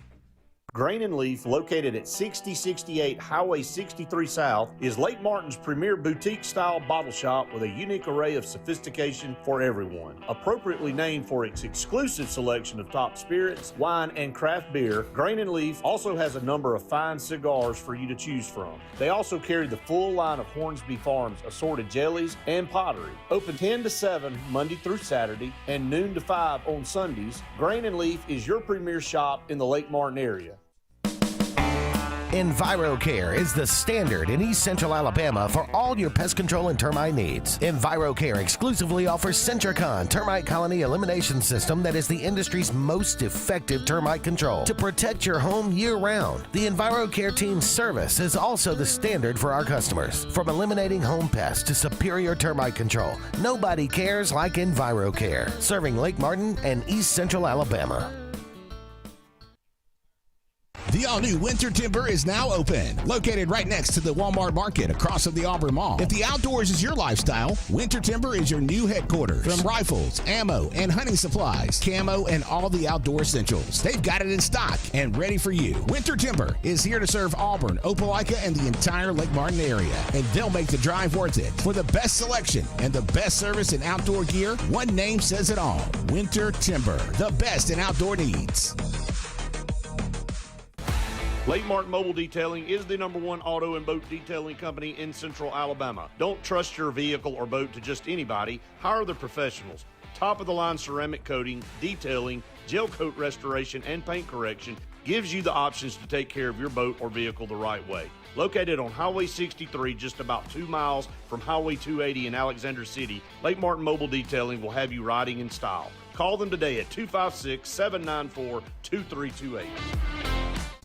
Grain and Leaf, located at 6068 Highway 63 South, is Lake Martin's premier boutique-style bottle shop with a unique array of sophistication for everyone. Appropriately named for its exclusive selection of top spirits, wine, and craft beer, Grain and Leaf also has a number of fine cigars for you to choose from. They also carry the full line of Hornsby Farms assorted jellies and pottery. Open 10 to 7 Monday through Saturday and noon to 5 on Sundays, Grain and Leaf is your premier shop in the Lake Martin area.
EnviroCare is the standard in East Central Alabama for all your pest control and termite needs. EnviroCare exclusively offers Centricon termite colony elimination system that is the industry's most effective termite control to protect your home year-round. The EnviroCare team's service is also the standard for our customers. From eliminating home pests to superior termite control, nobody cares like EnviroCare, serving Lake Martin and East Central Alabama.
The all-new Winter Timber is now open, located right next to the Walmart Market across from the Auburn Mall. If the outdoors is your lifestyle, Winter Timber is your new headquarters. From rifles, ammo, and hunting supplies, camo, and all the outdoor essentials, they've got it in stock and ready for you. Winter Timber is here to serve Auburn, Opelika, and the entire Lake Martin area, and they'll make the drive worth it. For the best selection and the best service in outdoor gear, one name says it all: Winter Timber, the best in outdoor needs.
Lake Martin Mobile Detailing is the #1 auto and boat detailing company in Central Alabama. Don't trust your vehicle or boat to just anybody. Hire the professionals. Top-of-the-line ceramic coating, detailing, gel coat restoration, and paint correction gives you the options to take care of your boat or vehicle the right way. Located on Highway 63, just about 2 miles from Highway 280 in Alexander City, Lake Martin Mobile Detailing will have you riding in style. Call them today at 256-794-2328.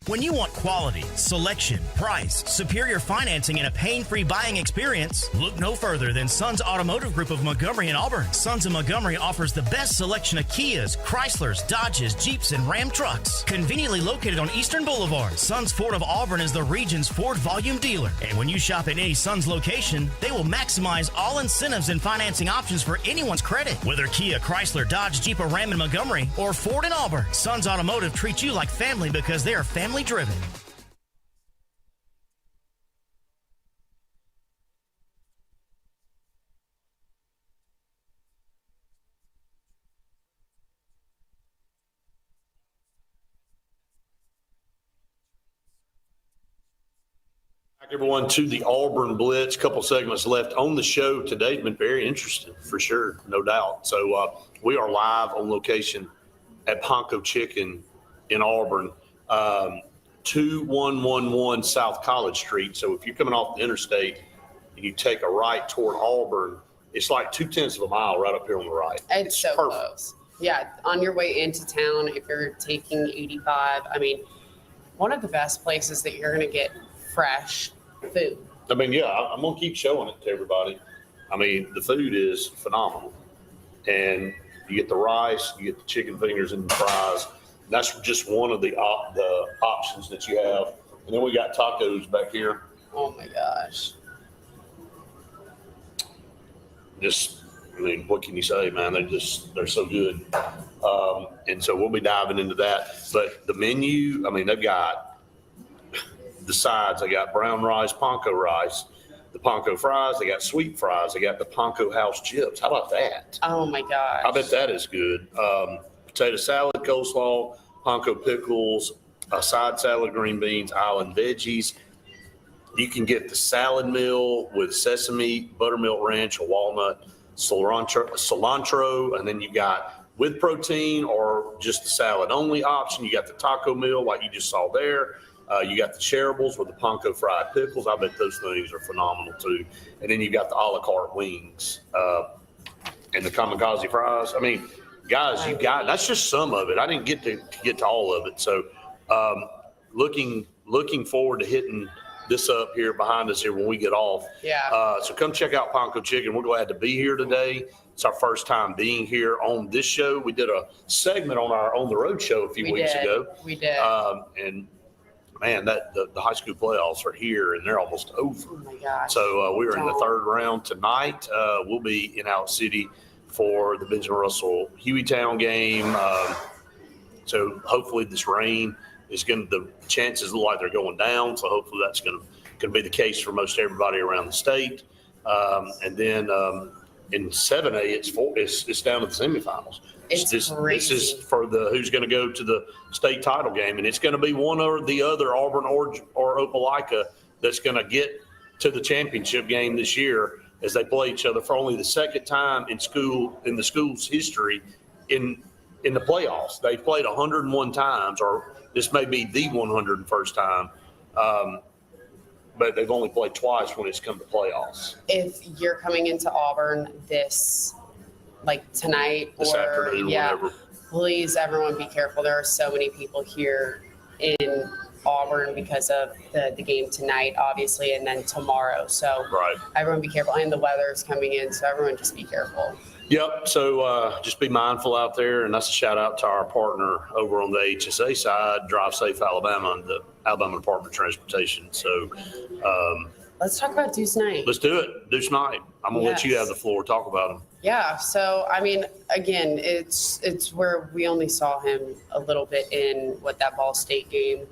When you want quality, selection, price, superior financing, and a pain-free buying experience, look no further than Sons Automotive Group of Montgomery and Auburn. Sons of Montgomery offers the best selection of Kias, Chryslers, Dodges, Jeeps, and Ram trucks. Conveniently located on Eastern Boulevard, Sons Ford of Auburn is the region's Ford volume dealer. And when you shop at any Sons location, they will maximize all incentives and financing options for anyone's credit. Whether Kia, Chrysler, Dodge, Jeep, or Ram in Montgomery, or Ford in Auburn, Sons Automotive treats you like family because they are family driven.
Back everyone to the Auburn Blitz. Couple segments left on the show today. It's been very interesting for sure, no doubt. So we are live on location at Ponco Chicken in Auburn. 2111 South College Street. So if you're coming off the interstate and you take a right toward Auburn, it's like 0.2 of a mile right up here on the right.
It's so perfect. Close. Yeah, on your way into town, if you're taking 85, I mean, one of the best places that you're going to get fresh food.
I mean, yeah, I'm going to keep showing it to everybody. I mean, the food is phenomenal. And you get the rice, you get the chicken fingers and the fries. That's just one of the options that you have. And then we got tacos back here.
Oh, my gosh.
Just, I mean, what can you say, man? They're so good. And so we'll be diving into that. But the menu, I mean, they've got the sides. They got brown rice, panko rice, the panko fries. They got sweet fries. They got the panko house chips. How about that?
Oh, my gosh.
I bet that is good. Potato salad, coleslaw, panko pickles, a side salad, green beans, island veggies. You can get the salad meal with sesame, buttermilk ranch, a walnut, cilantro, and then you got with protein or just the salad only option. You got the taco meal like you just saw there. You got the shareables with the panko fried pickles. I bet those things are phenomenal too. And then you got the a la carte wings and the kamikaze fries. I mean, guys, you got, that's just some of it. I didn't get to all of it. So looking forward to hitting this up here behind us here when we get off.
Yeah.
So come check out Ponco Chicken. We're glad to be here today. It's our first time being here on this show. We did a segment on our On the Road show a few weeks ago.
We did.
And man, the high school playoffs are here and they're almost over.
Oh my gosh.
So we are in the third round tonight. We'll be in Alex City for the Benjamin Russell Hueytown game. So hopefully this rain is the chances look like they're going down. So hopefully that's going to be the case for most everybody around the state. And then in 7A, it's down to the semifinals. This is for who's going to go to the state title game, and it's going to be one or the other, Auburn or Opelika, that's going to get to the championship game this year as they play each other for only the second time in the school's history in the playoffs. They've played 101 times, or this may be the 101st time, but they've only played twice when it's come to playoffs.
If you're coming into Auburn tonight
this afternoon, whatever.
Please, everyone, be careful. There are so many people here in Auburn because of the game tonight, obviously, and then tomorrow. So everyone be careful. And the weather is coming in, so everyone just be careful.
Yep. So just be mindful out there, and that's a shout out to our partner over on the HSA side, Drive Safe Alabama, and the Alabama Department of Transportation. So
let's talk about Deuce Knight.
Let's do it. Deuce Knight. I'm gonna let you have the floor. Talk about him.
Yeah. So I mean, again, it's where we only saw him a little bit in that Ball State game,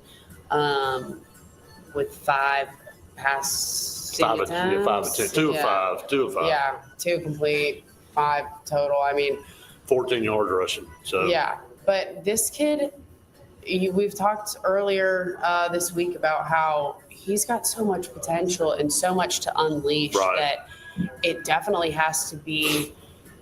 with 5 pass attempts.
5 of 10, 2 of 5, 2 of 5.
Yeah, 2 complete, 5 total. I mean,
14 yards rushing. So
yeah, but this kid, we've talked earlier this week about how he's got so much potential and so much to unleash that it definitely has to be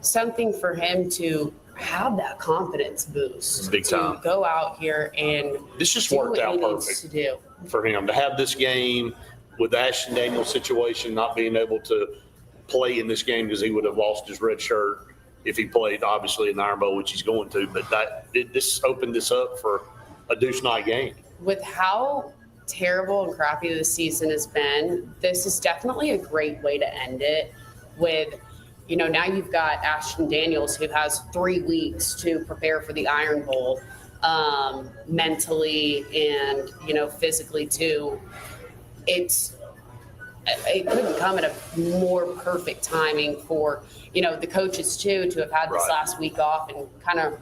something for him to have that confidence boost.
Big time.
To go out here and
this just
do
worked
what
out
he needs
perfect
to do.
for him to have this game with the Ashton Daniels situation, not being able to play in this game because he would have lost his red shirt if he played, obviously, in the Iron Bowl, which he's going to. But this opened this up for a Deuce Knight game.
With how terrible and crappy this season has been, this is definitely a great way to end it with, now you've got Ashton Daniels, who has 3 weeks to prepare for the Iron Bowl, mentally and, physically too. It couldn't come at a more perfect timing for, the coaches too, to have had this last week off and kind of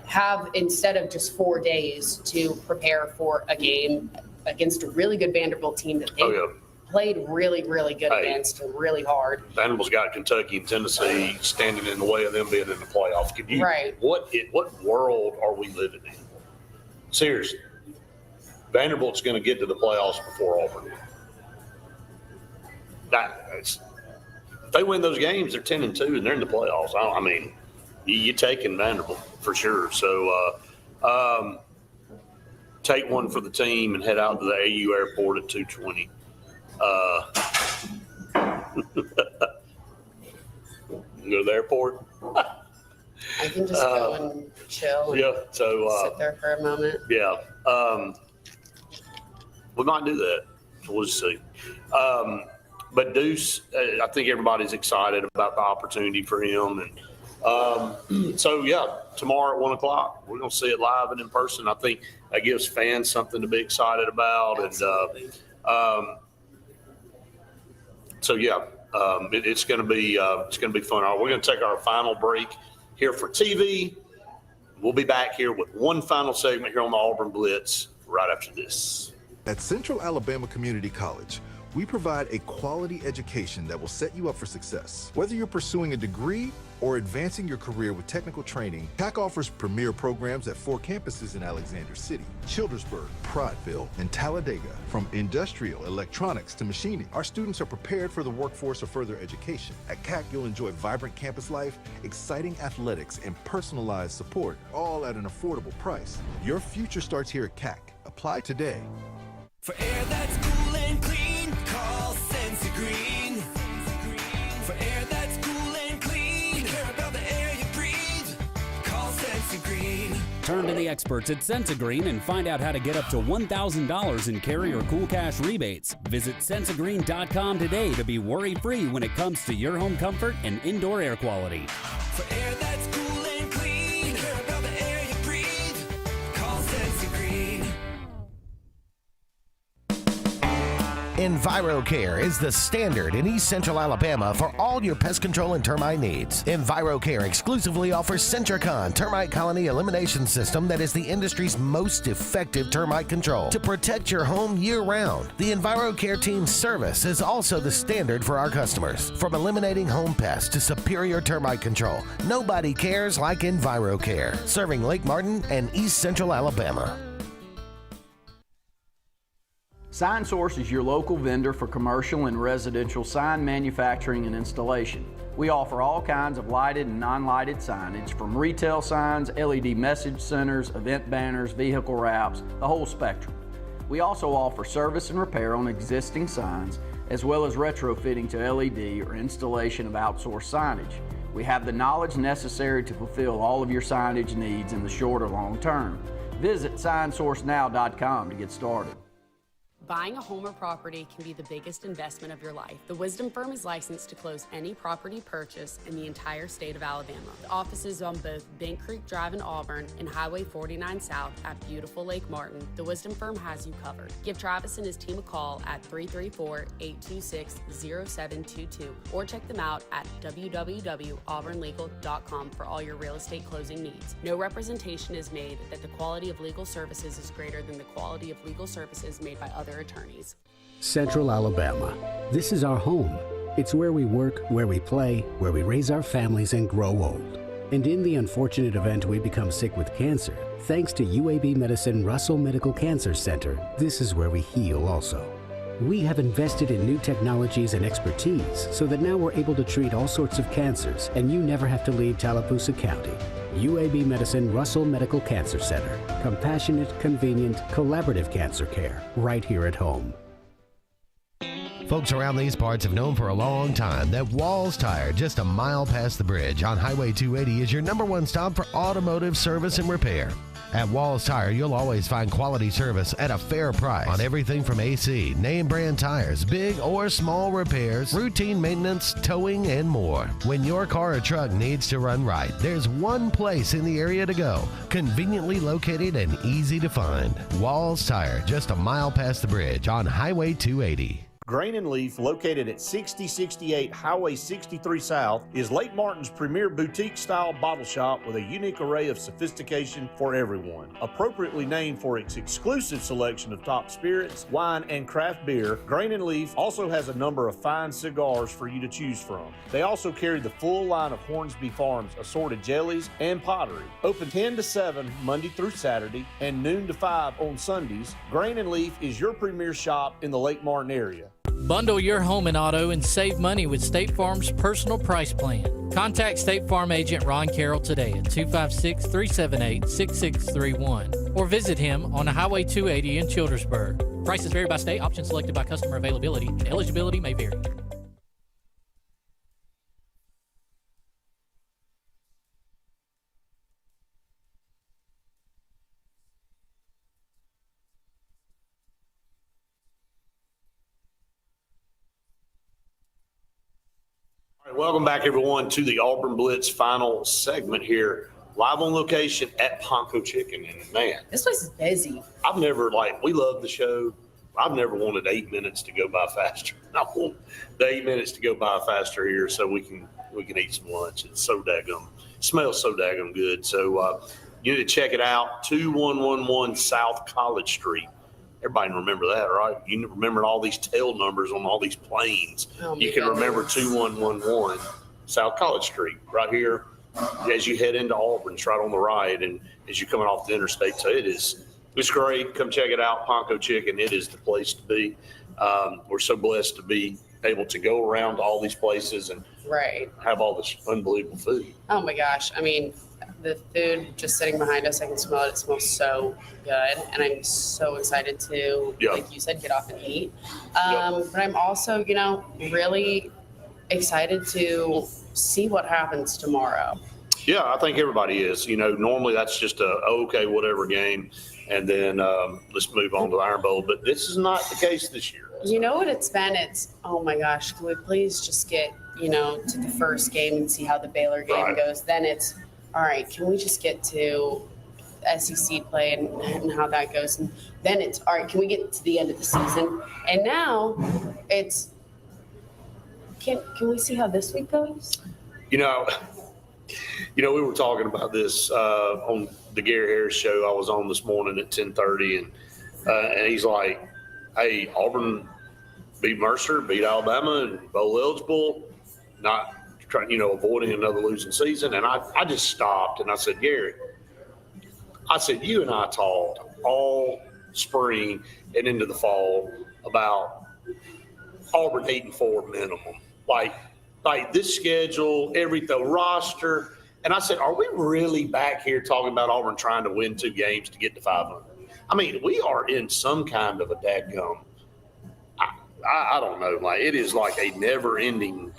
have, instead of just 4 days to prepare for a game against a really good Vanderbilt team that they played really, really good against and really hard.
Vanderbilt's got Kentucky and Tennessee standing in the way of them being in the playoffs. What world are we living in? Seriously. Vanderbilt's going to get to the playoffs before Auburn. If they win those games, they're 10-2 and they're in the playoffs. I mean, you're taking Vanderbilt for sure. So take one for the team and head out to the AU airport at 2:20. Go to the airport.
I can just go and chill and sit there for a moment.
Yeah. We might do that. We'll just see. But Deuce, I think everybody's excited about the opportunity for him. And tomorrow at 1 o'clock, we're going to see it live and in person. I think that gives fans something to be excited about.
Absolutely.
And it's going to be fun. All right, we're going to take our final break here for TV. We'll be back here with one final segment here on the Auburn Blitz right after this.
At Central Alabama Community College, we provide a quality education that will set you up for success. Whether you're pursuing a degree or advancing your career with technical training, CAC offers premier programs at 4 campuses in Alexander City, Childersburg, Prattville, and Talladega. From industrial, electronics to machining, our students are prepared for the workforce or further education. At CAC, you'll enjoy vibrant campus life, exciting athletics, and personalized support, all at an affordable price. Your future starts here at CAC. Apply today.
For air that's cool and clean, call Sensi Green. For air that's cool and clean, care about the air you breathe, call Sensi Green.
Turn to the experts at Sensigreen and find out how to get up to $1,000 in carry or cool cash rebates. Visit sensigreen.com today to be worry-free when it comes to your home comfort and indoor air quality.
For air that's cool and clean, care about the air you breathe, call Sensi Green.
EnviroCare is the standard in East Central Alabama for all your pest control and termite needs. EnviroCare exclusively offers Centricon termite colony elimination system that is the industry's most effective termite control to protect your home year-round. The EnviroCare team's service is also the standard for our customers. From eliminating home pests to superior termite control, nobody cares like EnviroCare, serving Lake Martin and East Central Alabama.
SignSource is your local vendor for commercial and residential sign manufacturing and installation. We offer all kinds of lighted and non-lighted signage, from retail signs, LED message centers, event banners, vehicle wraps, the whole spectrum. We also offer service and repair on existing signs, as well as retrofitting to LED or installation of outsourced signage. We have the knowledge necessary to fulfill all of your signage needs in the short or long term. Visit signsourcenow.com to get started.
Buying a home or property can be the biggest investment of your life. The Wisdom Firm is licensed to close any property purchase in the entire state of Alabama. The offices on both Bank Creek Drive in Auburn and Highway 49 South at beautiful Lake Martin. The Wisdom Firm has you covered. Give Travis and his team a call at 334-826-0722 or check them out at www.auburnlegal.com for all your real estate closing needs. No representation is made that the quality of legal services is greater than the quality of legal services made by other attorneys.
Central Alabama. This is our home. It's where we work, where we play, where we raise our families and grow old. And in the unfortunate event we become sick with cancer, thanks to UAB Medicine Russell Medical Cancer Center, this is where we heal also. We have invested in new technologies and expertise so that now we're able to treat all sorts of cancers and you never have to leave Tallapoosa County. UAB Medicine Russell Medical Cancer Center. Compassionate, convenient, collaborative cancer care right here at home.
Folks around these parts have known for a long time that Walls Tire, just a mile past the bridge on Highway 280, is your #1 stop for automotive service and repair. At Walls Tire, you'll always find quality service at a fair price on everything from AC, name brand tires, big or small repairs, routine maintenance, towing, and more. When your car or truck needs to run right, there's one place in the area to go, conveniently located and easy to find. Walls Tire, just a mile past the bridge on Highway 280.
Grain and Leaf, located at 6068 Highway 63 South, is Lake Martin's premier boutique-style bottle shop with a unique array of sophistication for everyone. Appropriately named for its exclusive selection of top spirits, wine, and craft beer, Grain and Leaf also has a number of fine cigars for you to choose from. They also carry the full line of Hornsby Farms assorted jellies and pottery. Open 10 to 7 Monday through Saturday and noon to 5 on Sundays, Grain and Leaf is your premier shop in the Lake Martin area.
Bundle your home and auto and save money with State Farm's personal price plan. Contact State Farm agent Ron Carroll today at 256-378-6631 or visit him on Highway 280 in Childersburg. Prices vary by state, options selected by customer availability, and eligibility may vary.
Welcome back, everyone, to the Auburn Blitz final segment here, live on location at Ponco Chicken. And man,
This place is busy.
I've never, we love the show. I've never wanted 8 minutes to go by faster. I want the 8 minutes to go by faster here so we can eat some lunch. It's so daggum, smells so daggum good. So you need to check it out, 2111 South College Street. Everybody can remember that, right? You remember all these tail numbers on all these planes. You can remember 2111 South College Street right here as you head into Auburn. It's right on the right, and as you're coming off the interstate. So it's great. Come check it out, Ponco Chicken. It is the place to be. We're so blessed to be able to go around to all these places and have all this unbelievable food.
Oh my gosh. I mean, the food just sitting behind us, I can smell it. It smells so good. And I'm so excited to, like you said, get off and eat. But I'm also, really excited to see what happens tomorrow.
Yeah, I think everybody is. Normally that's just whatever game. And then let's move on to the Iron Bowl. But this is not the case this year.
You know what it's been? It's, oh my gosh, can we please just get, to the first game and see how the Baylor game goes? Then it's, all right, can we just get to SEC play and how that goes. And then it's, all right, can we get to the end of the season? And now it's, can we see how this week goes?
You know, we were talking about this on the Gary Harris show I was on this morning at 10:30, and he's like, hey, Auburn beat Mercer, beat Alabama, and bowl eligible, not trying, avoiding another losing season. And I just stopped and I said, Gary, you and I talked all spring and into the fall about Auburn 8-4 minimum. Like this schedule, the roster. And I said, are we really back here talking about Auburn trying to win 2 games to get to 500? I mean, we are in some kind of a dadgum. I don't know. Like, it is like a never-ending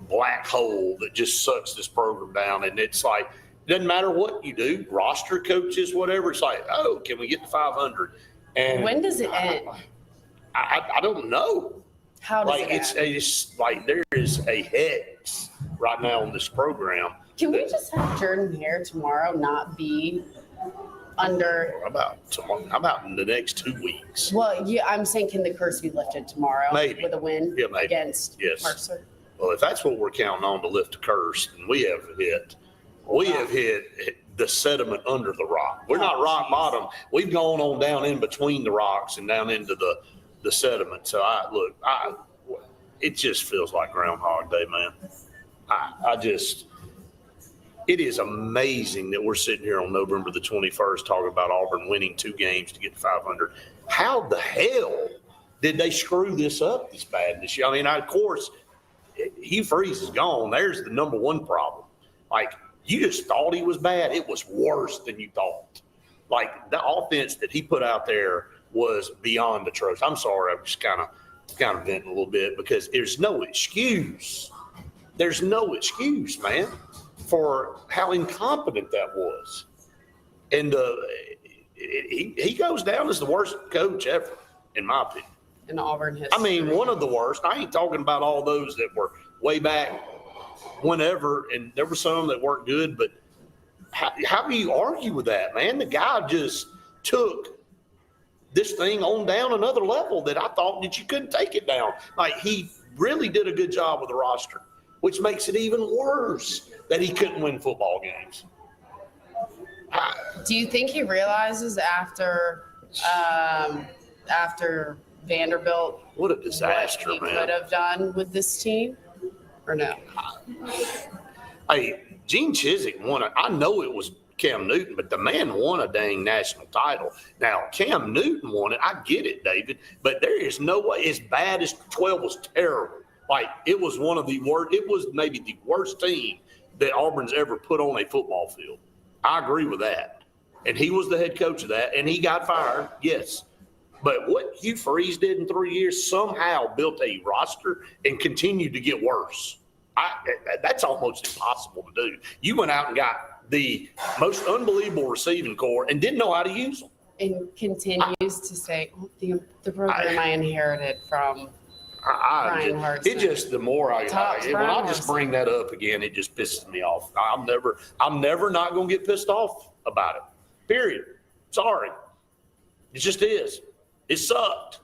black hole that just sucks this program down. And it's like, it doesn't matter what you do, roster, coaches, whatever. It's like, oh, can we get to 500? And
when does it end?
I don't know.
How does it end?
It's like there is a hex right now in this program.
Can we just have Jordan Hare tomorrow not be under?
How about in the next 2 weeks?
Well, yeah, I'm saying, can the curse be lifted tomorrow?
Maybe.
With a win against Mercer?
Well, if that's what we're counting on to lift the curse, then we have hit the sediment under the rock. We're not rock bottom. We've gone on down in between the rocks and down into the sediment. So it just feels like Groundhog Day, man. It is amazing that we're sitting here on November the 21st talking about Auburn winning 2 games to get to 500. How the hell did they screw this up this bad this year? I mean, of course, Hugh Freeze is gone. There's the number one problem. Like, you just thought he was bad. It was worse than you thought. Like, the offense that he put out there was beyond atrocious. I'm sorry, I'm just kind of venting a little bit because there's no excuse. There's no excuse, man, for how incompetent that was. And he goes down as the worst coach ever, in my opinion.
In Auburn history.
I mean, one of the worst. I ain't talking about all those that were way back whenever, and there were some that weren't good, but how do you argue with that, man? The guy just took this thing on down another level that I thought that you couldn't take it down. Like, he really did a good job with the roster, which makes it even worse that he couldn't win football games.
Do you think he realizes after Vanderbilt
what a disaster,
what he
man,
could have done with this team, or no?
Hey, Gene Chizik won it. I know it was Cam Newton, but the man won a dang national title. Now, Cam Newton won it. I get it, David, but there is no way. As bad as 12 was terrible. Like, it was one of the worst. It was maybe the worst team that Auburn's ever put on a football field. I agree with that. And he was the head coach of that, and he got fired, yes. But what Hugh Freeze did in 3 years somehow built a roster and continued to get worse. That's almost impossible to do. You went out and got the most unbelievable receiving core and didn't know how to use them.
And continues to say, the program I inherited from Brian Hartson.
It just, the more when I just bring that up again, it just pisses me off. I'm never not going to get pissed off about it. Period. Sorry. It just is. It sucked.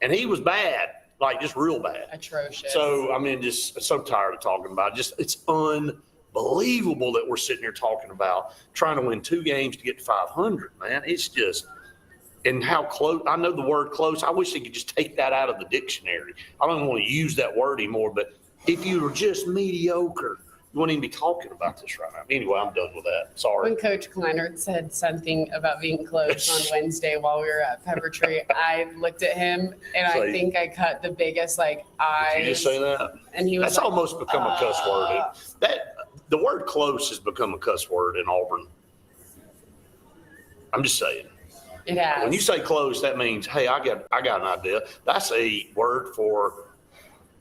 And he was bad, like just real bad.
Atrocious.
So, I mean, just so tired of talking about it. Just, it's unbelievable that we're sitting here talking about trying to win 2 games to get to 500, man. It's just, and how close, I know the word close. I wish they could just take that out of the dictionary. I don't want to use that word anymore, but if you were just mediocre, you wouldn't even be talking about this right now. Anyway, I'm done with that. Sorry.
When Coach Kleinert said something about being close on Wednesday while we were at Pepper Tree, I looked at him and I think I cut the biggest eyes.
Did you just say that?
And he was
That's almost become a cuss word. The word close has become a cuss word in Auburn. I'm just saying.
It has.
When you say close, that means, hey, I got an idea. That's a word for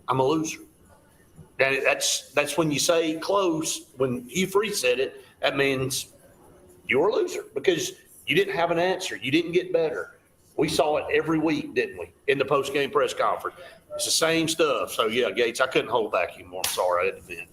I'm a loser. And that's when you say close. When Hugh Freeze said it, that means you're a loser because you didn't have an answer. You didn't get better. We saw it every week, didn't we, in the post-game press conference? It's the same stuff. So, yeah, Gates, I couldn't hold back anymore. I'm sorry. I had to vent.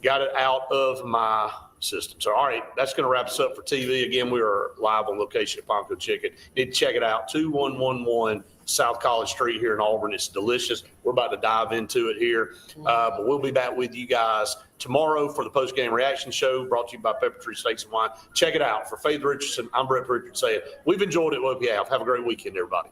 Got it out of my system. So, all right, that's going to wrap us up for TV. Again, we are live on location at Ponco Chicken. Need to check it out, 2111 South College Street here in Auburn. It's delicious. We're about to dive into it here. But we'll be back with you guys tomorrow for the post-game reaction show brought to you by Pepper Tree Steaks and Wine. Check it out. For Faith Richardson, I'm Brett Pritchard saying we've enjoyed it. Hope you have. Have a great weekend, everybody.